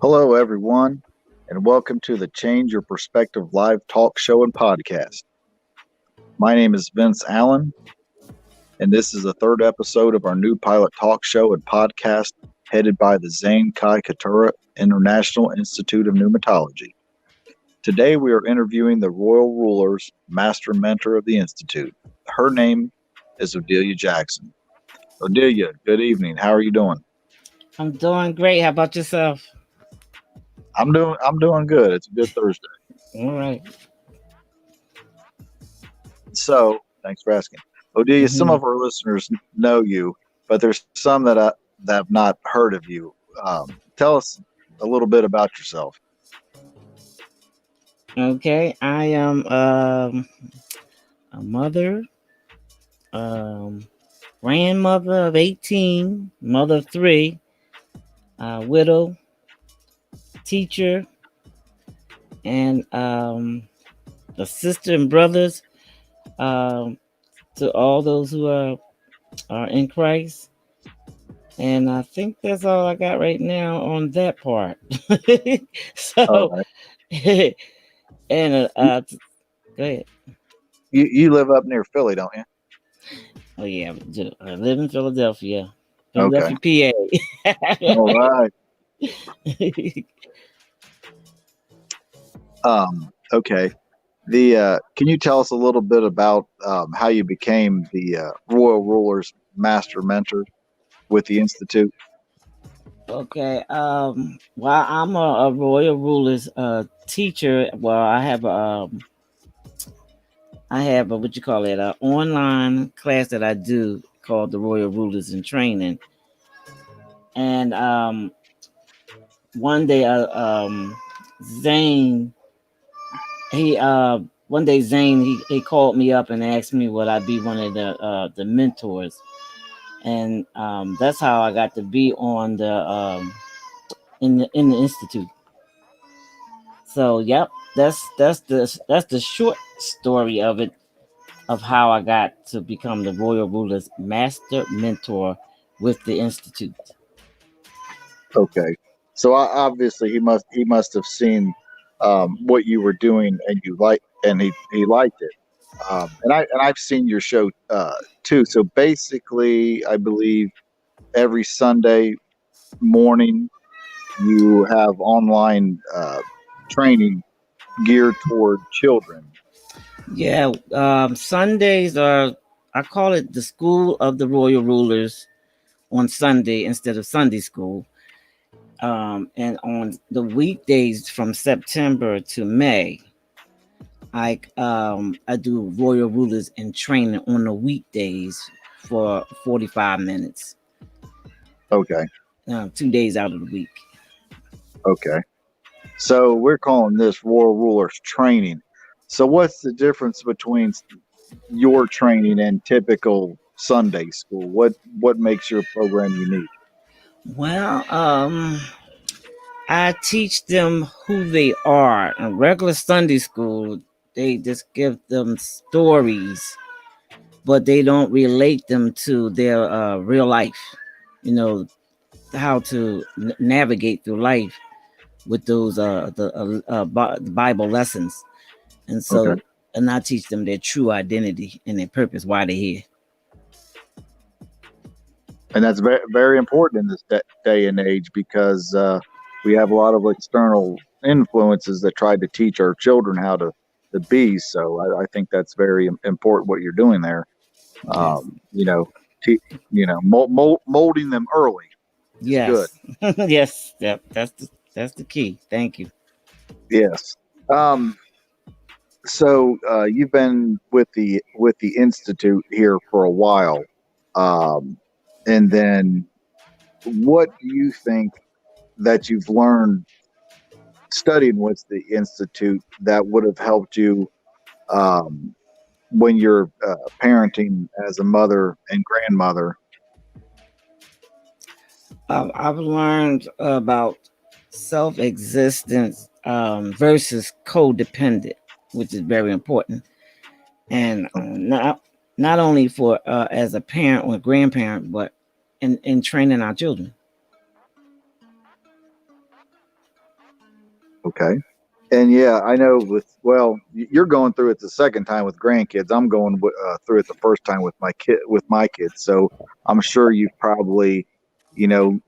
Hello, everyone, and welcome to the Change Your Perspective live talk show and podcast. My name is Vince Allen, and this is the third episode of our new pilot talk show and podcast headed by the Zane Keturah International Institute of Pneumatology. Today, we are interviewing the Royal Ruler's Master Mentor of the Institute. Her name is Odelia Jackson. Odelia, good evening. How are you doing? I'm doing great. How about yourself? I'm doing good. It's a good Thursday. All right. So, thanks for asking. Odelia, some of our listeners know you, but there's some that have not heard of you. Tell us a little bit about yourself. Okay. I am a mother, grandmother of 18, mother of 3, widow, teacher, and a sister and brothers to all those who are in Christ. And I think that's all I got right now on that part. So, Right. and go ahead. You live up near Philly, don't you? Oh yeah, I live in Philadelphia, Okay. PA. All right. Okay. Can you tell us a little bit about how you became the Royal Ruler's Master Mentor with the Institute? Okay. Well, I'm a Royal Ruler's teacher. Well, I have a what you call it, an online class that I do called the Royal Rulers in Training. And one day, Zane, he one day Zane he called me up and asked me would I be one of the mentors, and that's how I got to be on the in the institute. So yep, that's the short story of it, of how I got to become the Royal Ruler's Master Mentor with the institute. Okay. So obviously he must have seen what you were doing and he liked it. And I've seen your show too. So basically, I believe every Sunday morning you have online training geared toward children. Yeah, Sundays are, I call it the School of the Royal Rulers on Sunday instead of Sunday school. And on the weekdays from September to May, I do Royal Rulers in Training on the weekdays for 45 minutes. Okay. 2 days out of the week. Okay. So we're calling this Royal Rulers training. So what's the difference between your training and typical Sunday school? What makes your program unique? Well, I teach them who they are. In regular Sunday school, they just give them stories, but they don't relate them to their real life. You know, how to navigate through life with those Bible lessons. And so, Okay. and I teach them their true identity and their purpose, why they're here. And that's very, very important in this day and age because we have a lot of external influences that try to teach our children how to be. So I think that's very important what you're doing there. Yes. Molding them early is Yes. good. Yes. Yep. That's the key. Thank you. Yes. So you've been with the institute here for a while, um, and then what do you think that you've learned studying with the institute that would have helped you um, when you're parenting as a mother and grandmother? I've learned about self-existence versus codependent, which is very important, and not only for as a parent or grandparent, but in training our children. Okay. And yeah, I know well, you're going through it the second time with grandkids. I'm going through it the first time with my kids. So I'm sure you've probably, you know,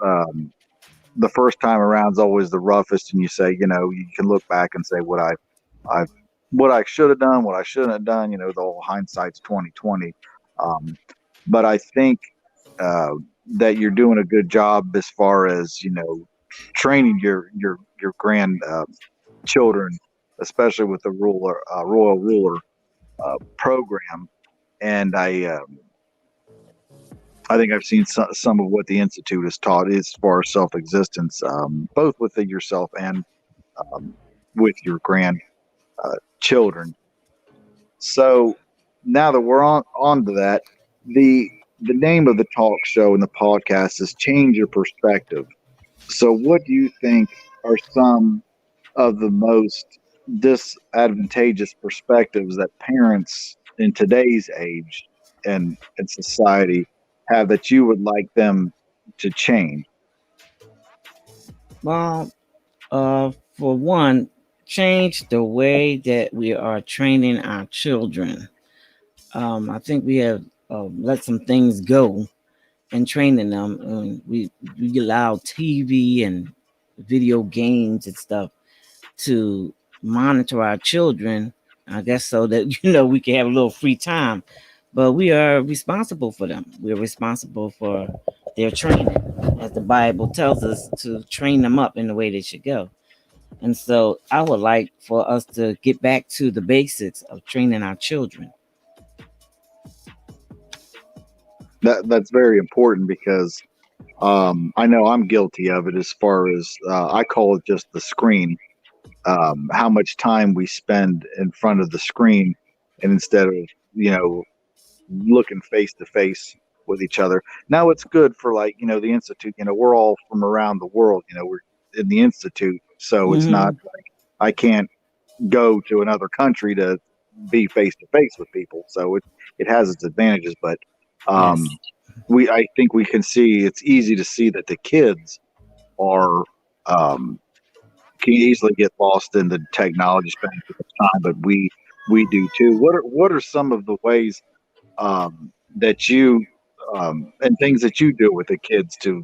the first time around is always the roughest, and you say, you can look back and say I, what I should have done, what I shouldn't have done. The whole hindsight's 2020. Um, but I think uh, that you're doing a good job as far as training your grand children, especially with the royal ruler program. And I think I've seen some of what the institute has taught as far as self existence, both within yourself and um, with your grand children. So now that we're on to that, the name of the talk show and the podcast is Change Your Perspective. So what do you think are some of the most disadvantageous perspectives that parents in today's age and society have that you would like them to change? Well, for one, change the way that we are training our children. I think we have let some things go in training them. We allow TV and video games and stuff to monitor our children. I guess so that we can have a little free time, but we are responsible for them. We're responsible for their training, as the Bible tells us to train them up in the way they should go. And so I would like for us to get back to the basics of training our children. That's very important because I know I'm guilty of it as far as I call it just the screen. How much time we spend in front of the screen, and instead of you know looking face to face with each other. Now it's good for the institute. We're all from around the world. We're in the institute, so it's not Hmm. like I can't go to another country to be face to face with people. So it has its advantages, but Yes. um, I think we can see it's easy to see that the kids are can easily get lost in the technology, spending too much time, but we do too. What are some of the ways that you and things that you do with the kids to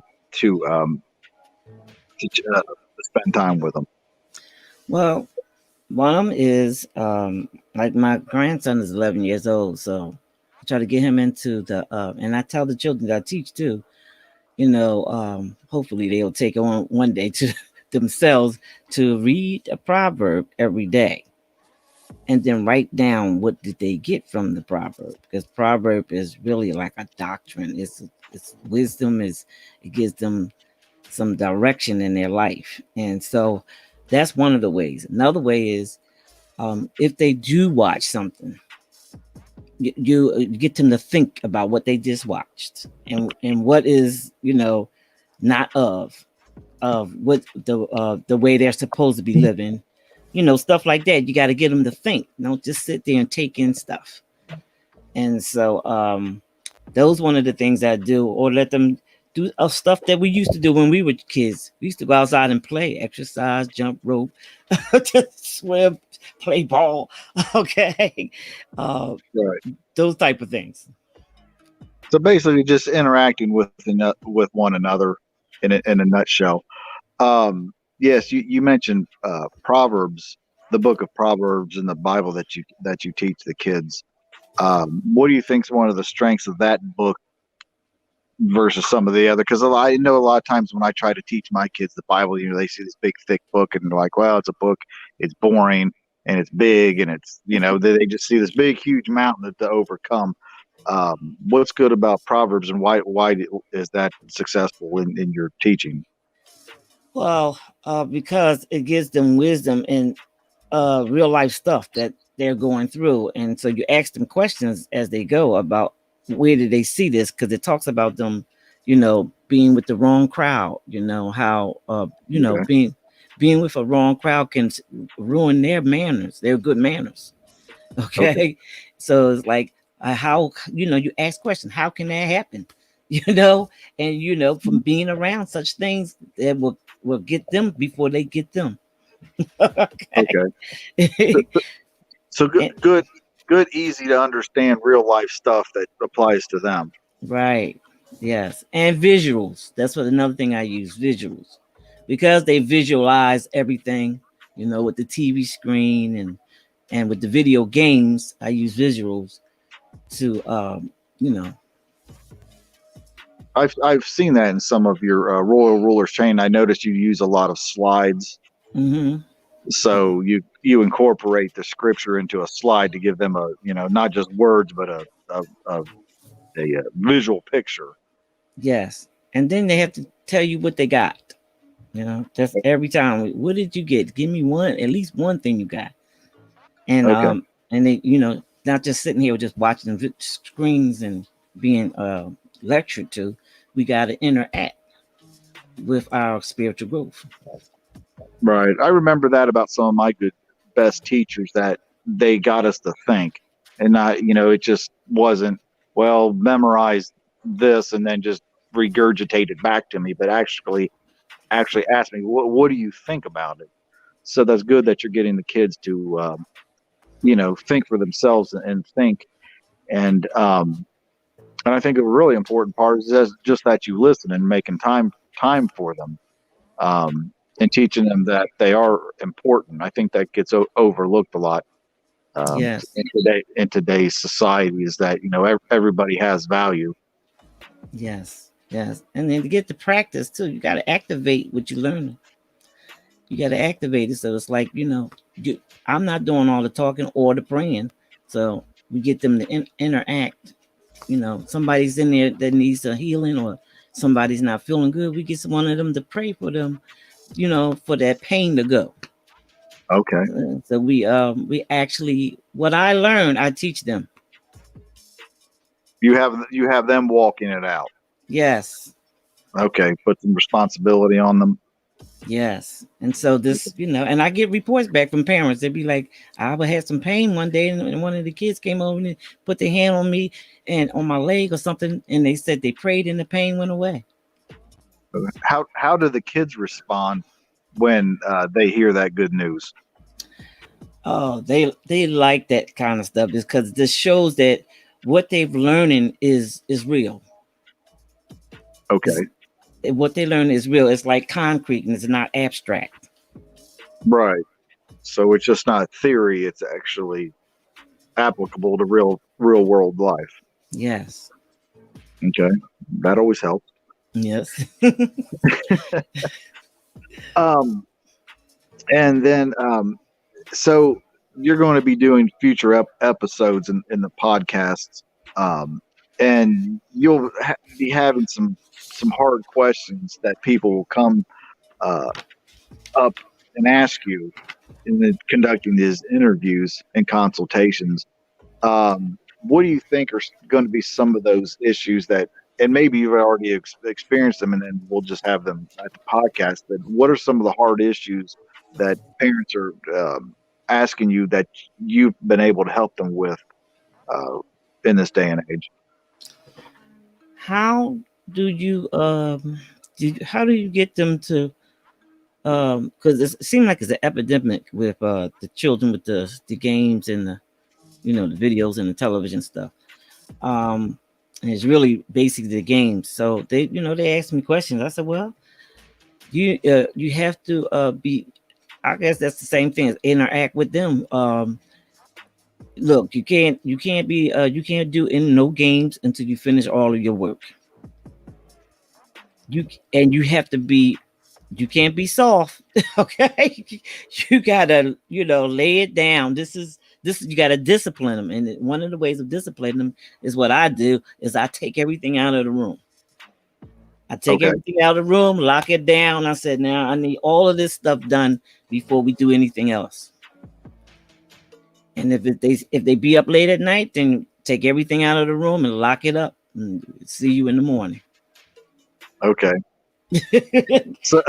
spend time with them? Well, one of them is like my grandson is 11 years old, so I try to get him into and I tell the children that I teach too. Hopefully they'll take on one day to themselves to read a proverb every day and then write down what did they get from the proverb, because proverb is really like a doctrine. It's wisdom. Is It gives them some direction in their life. And so that's one of the ways. Another way is if they do watch something, you get them to think about what they just watched and what is not of what the way they're supposed to be living, stuff like that. You got to get them to think. Don't just sit there and take in stuff. And so those one of the things I do, or let them do stuff that we used to do when we were kids. We used to go outside and play, exercise, jump rope, just swim, play ball. Okay, uh, Right. those type of things. So basically, just interacting with one another in a nutshell. Yes, you mentioned Proverbs, the book of Proverbs in the Bible that you teach the kids. What do you think is one of the strengths of that book versus some of the other? Because I know a lot of times when I try to teach my kids the Bible, they see this big thick book and they're like, "Well, it's a book, it's boring." and it's big, and it's they just see this big huge mountain to overcome. What's good about Proverbs, and why is that successful in your teaching? Well, because it gives them wisdom and real life stuff that they're going through, and so you ask them questions as they go about where did they see this, because it talks about them, being with the wrong crowd. How Okay. being with a wrong crowd can ruin their manners, their good manners. Okay. Okay, so it's like how you ask questions, how can that happen? you know and from being around such things that will get them before they get them. Okay. Okay. So, so good, And good, good, easy to understand real life stuff that applies to them. right. Yes. And visuals. That's what another thing I use, visuals. Because they visualize everything, with the TV screen and with the video games, I use visuals to you know, I've seen that in some of your Royal Rulers chain. I noticed you use a lot of slides, mhm. so you incorporate the scripture into a slide to give them a not just words but a visual picture. Yes. And then they have to tell you what they got. That's every time. What did you get? Give me one, at least one thing you got. And Okay. they, not just sitting here just watching screens and being lectured to. We got to interact with our spiritual growth. Right. I remember that about some of my good best teachers, that they got us to think, and not, it just wasn't, well, memorize this and then just regurgitate it back to me, but actually ask me, what do you think about it? So that's good that you're getting the kids to think for themselves and think. And I think a really important part is just that you listen and making time for them, and teaching them that they are important. I think that gets overlooked a lot, Yes, in today's society, is that everybody has value. yes, yes. And then to get the practice too, you got to activate what you learn. You got to activate it. So it's like, I'm not doing all the talking or the praying. So we get them to interact. Somebody's in there that needs a healing, or somebody's not feeling good. We get one of them to pray for them, for that pain to go. Okay, So we actually, what I learned, I teach them. you have them walking it out. Yes, Okay, put some responsibility on them. yes. And so this, and I get reports back from parents. They'd be like, I would have some pain one day, and one of the kids came over and put their hand on me and on my leg or something, and they said they prayed and the pain went away. How do the kids respond when they hear that good news? Oh, they like that kind of stuff, because this shows that what they've learning is real. It's, Okay, what they learn is real. It's like concrete, and it's not abstract. right. So it's just not theory; it's actually applicable to real world life. Yes, Okay, that always helps. yes. Um, and then so you're going to be doing future episodes in the podcasts, um, and you'll be having some hard questions that people will come uh, up and ask you in conducting these interviews and consultations. What do you think are going to be some of those issues that, and maybe you've already experienced them, and then we'll just have them at the podcast. But what are some of the hard issues that parents are asking you that you've been able to help them with uh, in this day and age? How do you how do you get them to because it seems like it's an epidemic with the children with the games and the videos and the television stuff. Um, and it's really basically the games. So they asked me questions. I said, well, you have to be. I guess that's the same thing as interact with them. Look, you can't do in no games until you finish all of your work. You and you have to be You can't be soft. Okay, you gotta, lay it down. This you gotta discipline them, and one of the ways of disciplining them is what I do is I take everything out of the room. I take Okay. everything out of the room, lock it down. I said, now I need all of this stuff done before we do anything else. And if they be up late at night, then take everything out of the room and lock it up. And see you in the morning. Okay. So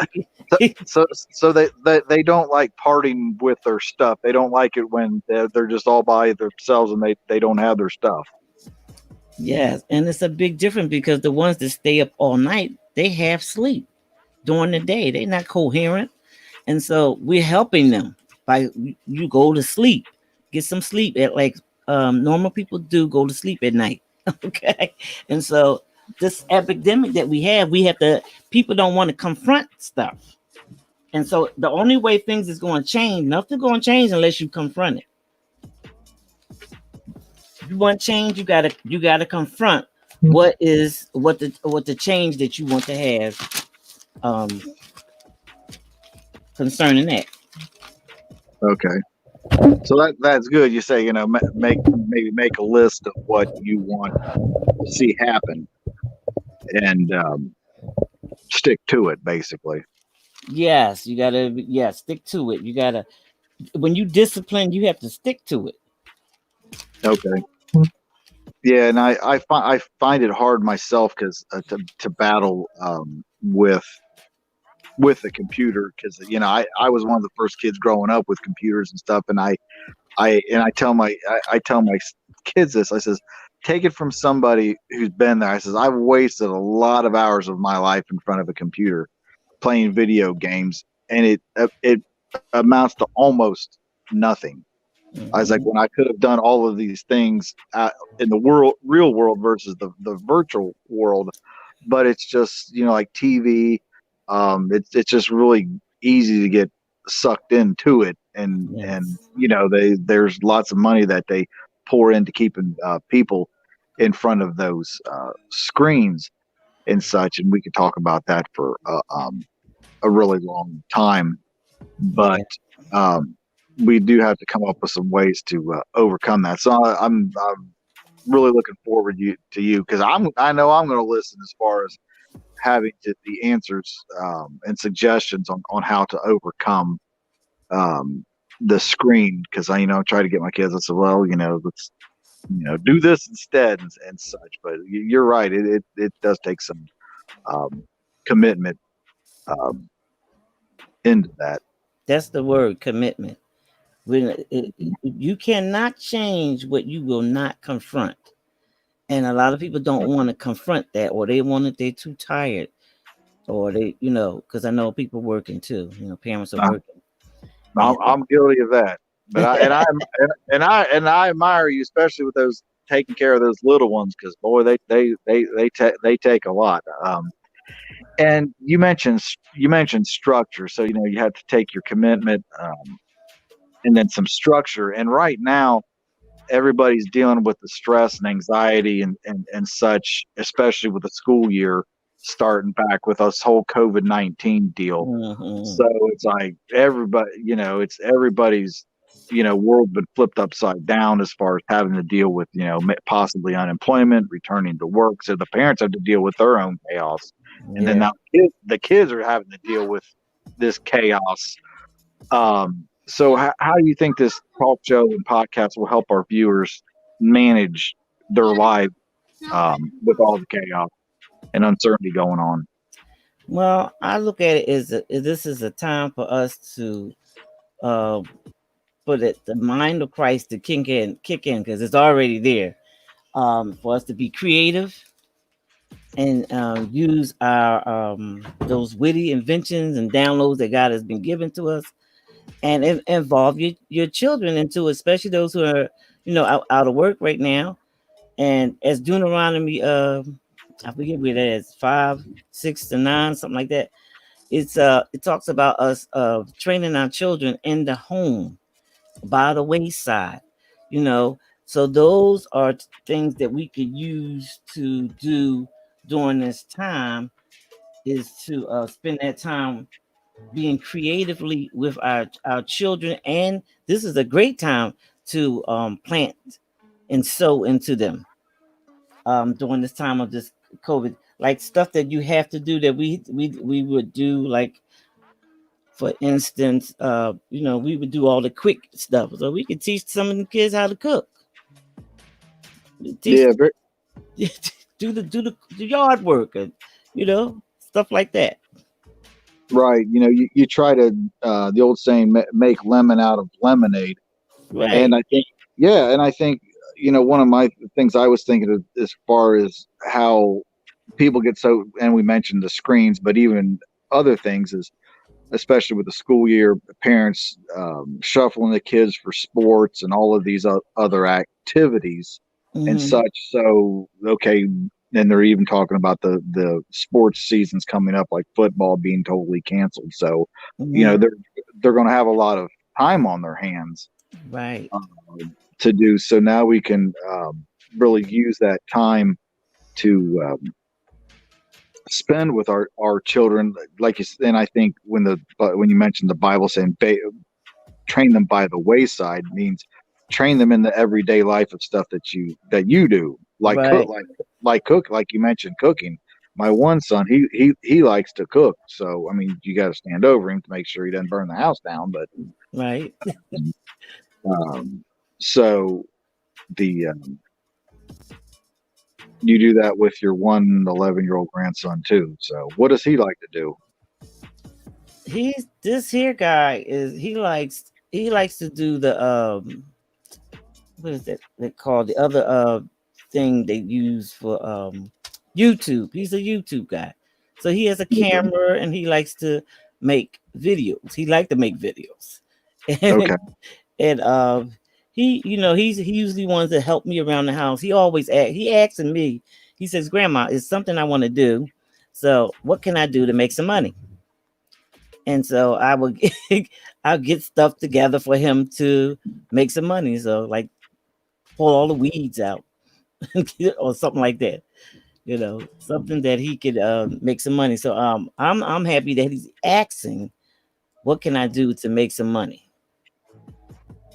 so they don't like parting with their stuff. They don't like it when they're just all by themselves and they don't have their stuff. Yes, and it's a big difference because the ones that stay up all night, they have sleep during the day. They're not coherent. And so we're helping them by you go to sleep, get some sleep at like normal people do go to sleep at night. Okay. And so this epidemic that we have to people don't want to confront stuff. And so the only way things is going to change, nothing's going to change unless you confront it. If you want change, you gotta confront what the change that you want to have um concerning that. Okay. So that's good. You say, maybe make a list of what you want to see happen and stick to it, basically. Yes, you gotta stick to it. You gotta when you discipline, you have to stick to it. Okay. Yeah, and I find it hard myself because to battle with the computer because I was one of the first kids growing up with computers and stuff, and I tell my kids this. I says, take it from somebody who's been there. I says, I've wasted a lot of hours of my life in front of a computer playing video games, and it amounts to almost nothing. I was like, Mhm. when I could have done all of these things in the real world versus the virtual world, but it's just like TV. It's just really easy to get sucked into it, and Yes. there's lots of money that they pour into keeping people in front of those screens and such, and we could talk about that for a really long time, but Yeah. um, we do have to come up with some ways to overcome that. So I'm really looking forward to you because I know I'm going to listen as far as having the answers and suggestions on how to overcome um, the screen because I try to get my kids. I said, well, let's do this instead and such. But you're right. It does take some um, commitment um, into that. That's the word commitment. You cannot change what you will not confront. And a lot of people don't want to confront that, or they want it, they're too tired, or because I know people working too. Parents are working. And I'm guilty of that. But I admire you, especially with those taking care of those little ones, because boy, they take a lot. And you mentioned structure, so you have to take your commitment and then some structure. And right now, everybody's dealing with the stress and anxiety and such, especially with the school year starting back with this whole COVID-19 deal. mhm. So it's like it's everybody's, world been flipped upside down as far as having to deal with, possibly unemployment, returning to work. So the parents have to deal with their own chaos. And then Yeah, now the kids are having to deal with this chaos. So how do you think this talk show and podcast will help our viewers manage their lives with all the chaos and uncertainty going on? well, I look at it as this is a time for us to uh put it the mind of Christ to kick in because it's already there. For us to be creative and use our those witty inventions and downloads that God has been given to us, and involve your children into it, especially those who are out of work right now. And as Deuteronomy, I forget where that is, 5, 6 to 9, something like that. It talks about us training our children in the home by the wayside, you know. So those are things that we could use to do during this time is to spend that time. being creatively with our children, and this is a great time to plant and sow into them during this time of this COVID, like stuff that you have to do that we would do, like for instance, we would do all the quick stuff, so we could teach some of the kids how to cook, teach Yeah, do the yard work, and stuff like that. right. You try to the old saying, make lemon out of lemonade. And Right. I think, yeah, and I think, one of my things I was thinking of as far as how people get so, and we mentioned the screens, but even other things is, especially with the school year, parents shuffling the kids for sports and all of these other activities and Hmm. such. So, okay, and they're even talking about the sports seasons coming up, like football being totally canceled. So, Hmm. they're going to have a lot of time on their hands Right. uh, to do. So now we can really use that time to spend with our children, like you. And I think when you mentioned the Bible saying train them by the wayside, means train them in the everyday life of stuff that you do, like cook, Right. like you mentioned, cooking. My one son, he likes to cook, so I mean, you got to stand over him to make sure he doesn't burn the house down. But Right. um, so the you do that with your 11-year-old grandson too. So what does he like to do? He's this here guy is he likes to do the what is that they call the other thing they use for YouTube. He's a YouTube guy. So he has a Okay. camera and he likes to make videos. He like to make videos. Okay. And he usually wants to help me around the house. He asking me, he says, "Grandma, it's something I want to do. So what can I do to make some money?" And so I will I'll get stuff together for him to make some money. So like pull all the weeds out or something like that. Something that he could make some money. So I'm happy that he's asking, what can I do to make some money?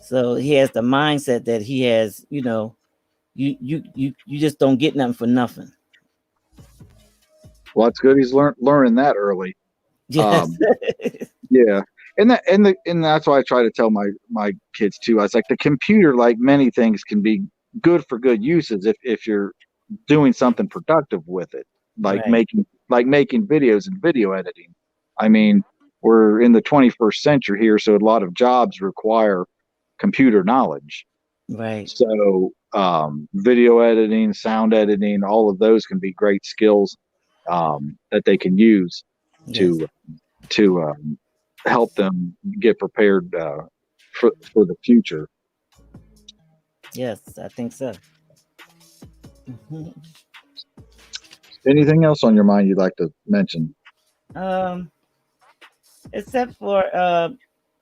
So he has the mindset that he has, you just don't get nothing for nothing. Well, that's good. He's learning that early. Yes. Um, yeah, and that's why I try to tell my kids too. I was like, the computer, like many things, can be good for good uses if you're doing something productive with it, like Right. making videos and video editing. I mean, we're in the 21st century here, so a lot of jobs require computer knowledge. Right. So, video editing, sound editing, all of those can be great skills that they can use Yes. to help them get prepared for the future. Yes, I think so. Mhm. Anything else on your mind you'd like to mention? um Except for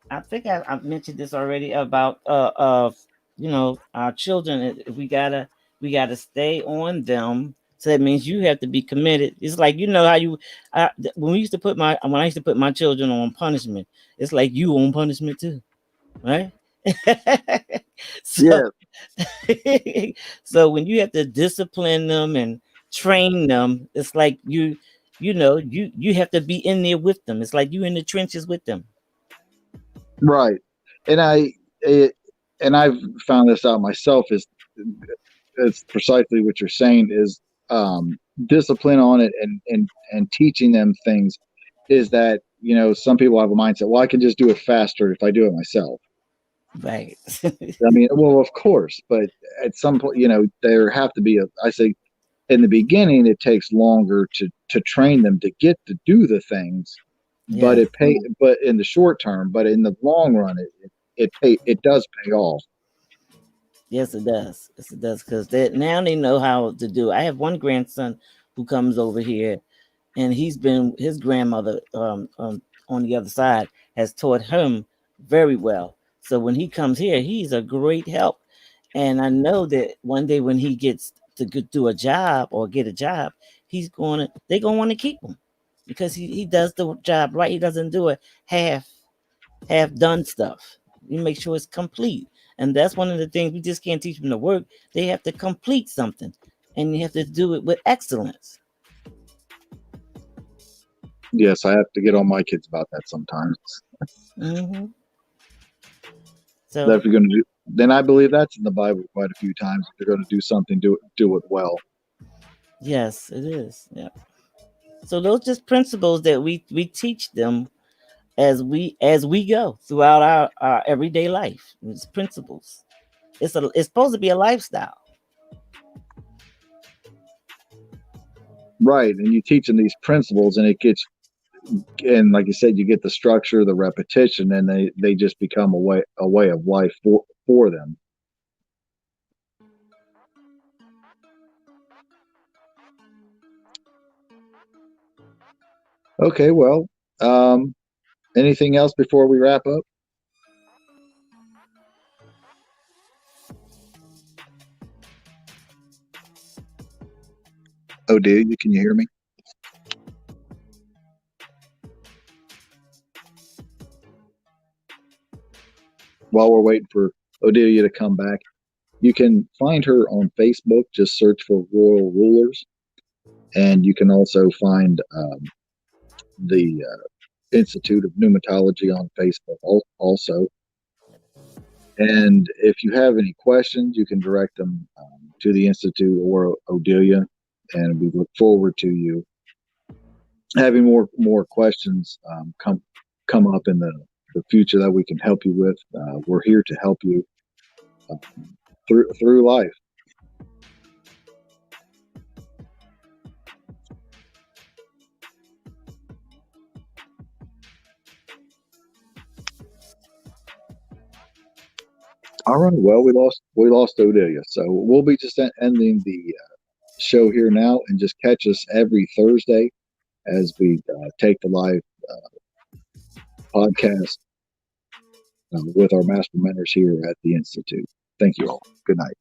I think I've mentioned this already about our children. We gotta stay on them. So that means you have to be committed. It's like how when I used to put my children on punishment. It's like you on punishment too, right? so Yeah, so when you have to discipline them and train them, it's like you have to be in there with them. It's like you in the trenches with them. right. And it, I've found this out myself, is it's precisely what you're saying, is discipline on it, and teaching them things, is that some people have a mindset, well, I can just do it faster if I do it myself. Right. I mean, well, of course, but at some point, there have to be I say, in the beginning, it takes longer to train them to get to do the things, but Yes. but in the short term, but in the long run, it does pay off. Yes, it does. Yes, it does. Because now they know how to do. I have one grandson who comes over here, and his grandmother on the other side has taught him very well. So when he comes here, he's a great help. And I know that one day when he gets to do a job or get a job, they're gonna want to keep him. because he does the job right. He doesn't do it half done stuff. You make sure it's complete. And that's one of the things we just can't teach them to work. They have to complete something. And you have to do it with excellence. Yes, I have to get on my kids about that sometimes. Mm-hmm. That So if you're going to do, then I believe that's in the Bible quite a few times. If you're going to do something, do it well. yes, it is. Yeah. So those just principles that we teach them as we go throughout our everyday life. It's principles. It's supposed to be a lifestyle. Right, and you teach them these principles, and it gets, and like you said, you get the structure, the repetition, and they just become a way of life for them. Okay, well, um, anything else before we wrap up? Oh, do you? Can you hear me? While we're waiting for Odelia to come back, you can find her on Facebook. Just search for Royal Rulers, and you can also find the Institute of Pneumatology on Facebook also. And if you have any questions, you can direct them to the Institute or Odelia, and we look forward to you having more questions come up in the future that we can help you with. We're here to help you uh, through life. All right. Well, we lost Odelia, so we'll be just ending the show here now, and just catch us every Thursday as we take the live podcast with our master mentors here at the Institute. Thank you all. Good night.